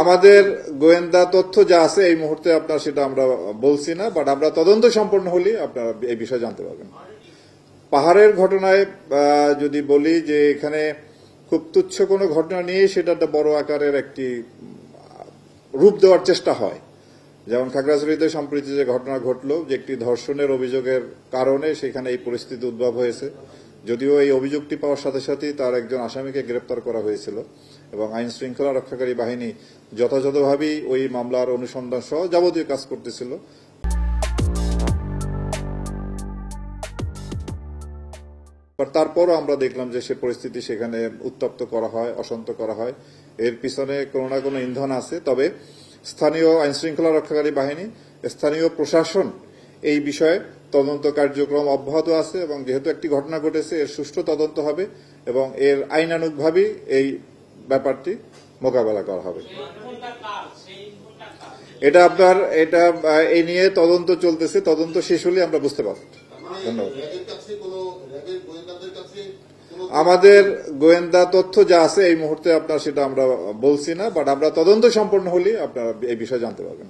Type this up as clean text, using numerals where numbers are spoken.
আমাদের গোয়েন্দা তথ্য যা আছে এই মুহূর্তে আপনার সেটা আমরা বলছি না, বাট আমরা তদন্ত সম্পন্ন হলে আপনারা এই বিষয়ে জানতে পারবেন। পাহাড়ের ঘটনায় যদি বলি যে এখানে খুব তুচ্ছ কোনো ঘটনা নিয়ে সেটা একটা বড় আকারের একটি রূপ দেওয়ার চেষ্টা হয়। যেমন খাগড়াছড়িতে সম্প্রতি যে ঘটনা ঘটলো, যে একটি ধর্ষণের অভিযোগের কারণে সেখানে এই পরিস্থিতি উদ্ভব হয়েছে। যদিও এই অভিযোগটি পাওয়ার সাথে সাথেই তার একজন আসামিকে গ্রেপ্তার করা হয়েছিল এবং আইন শৃঙ্খলা রক্ষাকারী বাহিনী যথাযথভাবেই ওই মামলার অনুসন্ধান সহ যাবতীয় কাজ করতেছিল। তারপরও আমরা দেখলাম যে সে পরিস্থিতি সেখানে উত্তপ্ত করা হয়, অশান্ত করা হয়। এর পিছনে কোনো না কোনো ইন্ধন আছে। তবে স্থানীয় আইন শৃঙ্খলা রক্ষাকারী বাহিনী, স্থানীয় প্রশাসন এই বিষয়ে তদন্ত কার্যক্রম অব্যাহত আছে এবং যেহেতু একটি ঘটনা ঘটেছে এর সুষ্ঠু তদন্ত হবে এবং এর আইনানুগভাবেই এই ব্যাপারটি মোকাবেলা করা হবে। এটা এই নিয়ে তদন্ত চলতেছে, তদন্ত শেষ হলে আমরা বুঝতে পারব। ধন্যবাদ। আমাদের গোয়েন্দা তথ্য যা আছে এই মুহূর্তে আপনার সেটা আমরা বলছি না, বাট আমরা তদন্ত সম্পন্ন হলে আপনারা এই বিষয়ে জানতে পারবেন।